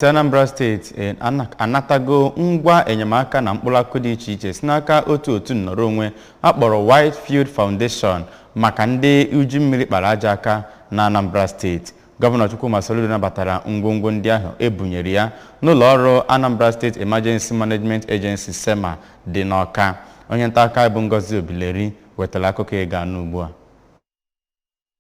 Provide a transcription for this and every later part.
Anambra State anatago ngwa enyemaka na mkpụrụakụ dị iche iche si n'aka otu nnọrọ onwe akpọrọ Whitefield Foundation maka ndị uju mmiri kpara aja aka na Anambra State. Gọvanọ Chukwuma Soludo nabatara ngwongwo ndị ahụ ebunyere ya n'ụlọ ọrụ Anambra State Emergency Management Agency SEMA dị n'Awka. Onye nta aka bụ Ngozi Obileri wetara akụkọ ịga n'ugbu a.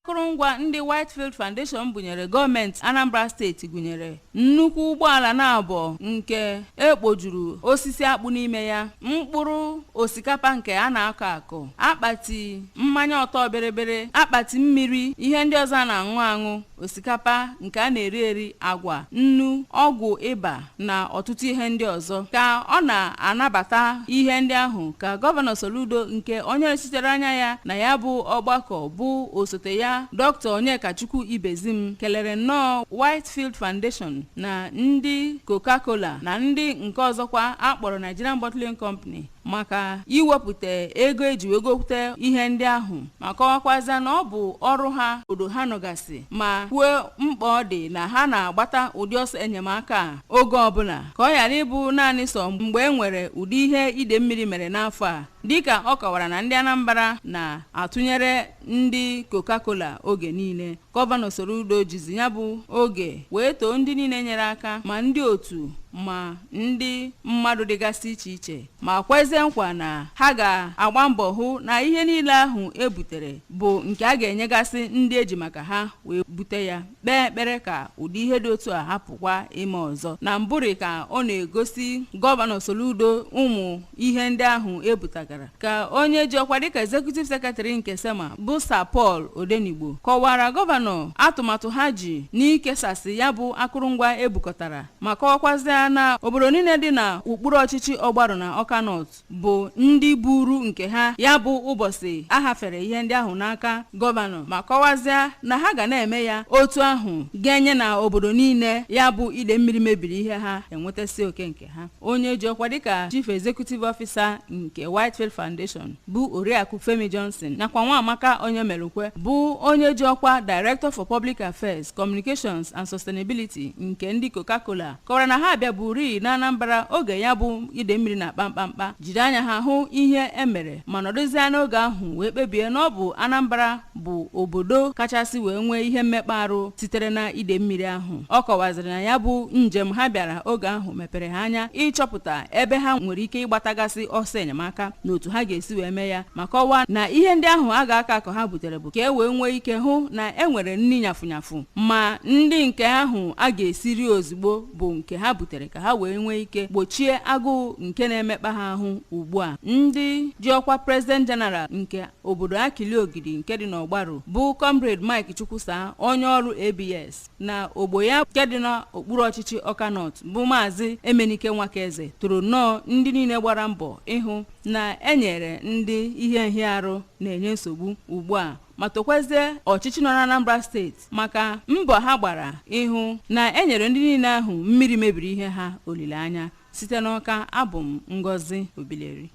Akụrụngwa ndị Whitefield Foundation bunyere gọọmenti Anambra State gụnyere nnukwu ụgbọala na-abọ nke ekpojuru osisi akpụ n'ime ya, mkpụrụ osikapa nke a na-akọ akọ, akpati mmanya ọtọ berebere, akpati mmiri, ihe ndị ọzọ na-aṅụ aṅụ, osikapa nke a na-eri eri, agwa, nnu, ọgwụ ịba na ọtụtụ ihe ndị ọzọ. Ka ọ na-anabata ihe ndị ahụ ka Gọvanọ Soludo nke onye sitere anya ya na ya bụ ọgbakọ bụ osote ya Dr. Onyekachukwu Ibezim kelere nnọọ Whitefield Foundation na ndị Coca-Cola na ndị nke ọzọkwa akpọrọ Nigerian Bottling Company maka iwepụta ego eji wegopụta ihe ndị ahụ, ma kọwakwaza na ọ bụ ọrụ ha obodo ha nọgasị, ma kwuo mkpa ọ dị na ha na-agbata ụdị ọsọ enyemaka oge ọbụla ka ọ ghara ịbụ naanị sọ mgbe e nwere ụdị ihe ide mmiri mere n'afọ a. Dịka ọ kọwara na ndị Anambra na-atụnyere ndị Coca-Cola oge niile, Gọvanọ Soludo jizi ya bụ oge wee too ndị niile nyere aka, ma ndị otu ma ndị mmadụ dịgasị iche iche, ma kwezie nkwa na ha ga-agba mbọ hụ na ihe niile ahụ ebutere bụ nke a ga-enyegasị ndị eji maka ha wee bute ya. Kpee ekpere ka ụdị ihe dị otu a hapụkwa ime ọzọ. Na Mmiri ka ọ na-egosi Gọvanọ Soludo ụmụ ihe ndị ahụ ebutagara, ka onye ji ọkwa dịka Executive Secretary nke SEMA bụ Sir Paul Odenigbo kọwara gọvanọ atụmatụ ha ji n'ikesasị ya bụ akụrụngwa ebukọtara, ma kọwakwazie na obodo niile dị na ụkpụrụ ọchịchị ọgbarụ na Awka North bụ ndị buru nke ha ya bụ ụbọchị ahafere ihe ndị ahụ n'aka gọvanọ, ma kọwazie na ha ga na-eme ya otu ahụ ga-enye na obodo niile ya bụ ide mmiri mebiri ihe ha enwetasị oke nke ha. Onye ji ọkwa dịka Chief Executive Officer nke Whitefield Foundation bụ Oriakụ Femi Johnson nakwa Nwaamaka Onyemelukwe bụ onye ji ọkwa Director for Public Affairs, Communications and Sustainability nke ndị Coca-Cola kọwara na ha bịaburi na Anambra oge ya bụ ide mmiri na kpamkpamkpa, jiri anya ha hụ ihe emere ma nọdụzie n'oge ahụ wee kpebie na ọ bụ Anambra bụ obodo kachasị wee nwee ihe mmekpa arụ sitere na ide mmiri ahụ. Ọ kọwaziri na ya bụ njem ha bịara oge ahụ mepere ha anya ịchọpụta ebe ha nwere ike ịgbatagasị ọsọ enyemaka na otu ha ga-esi wee mee ya, ma kọwaa na ihe ndị ahụ a ga-aka akọ ha butere bụ ka e wee nwee ike hụ na e nwere nri nyafụnyafụ, ma ndị nke ahụ a ga-esiri ozugbo bụ nke ha butere ka ha wee nwee ike gbochie agụụ nke na-emekpa ha ahụ ugbu a. Ndị ji ọkwa President General nke obodo Akili Ogidi nke dị n'Ọgbarụ bụ Comrade Mike Chukwusa, onye ọrụ ABS, na ogbo ya nke dị n'okpuru ọchịchị Awka North bụ Maazị Emenike Nwakeze toro nnọọ ndị niile gbara mbọ ịhụ na enyere ndị ihe nhịarụ na-enye nsogbu ugbu a, ma tokwezie ọchịchị nọ na Anambra Steeti maka mbọ ha gbara ịhụ na enyere ndị niile ahụ mmiri mebiri ihe ha olileanya. Site n'Awka, abụ m Ngozi Obileri.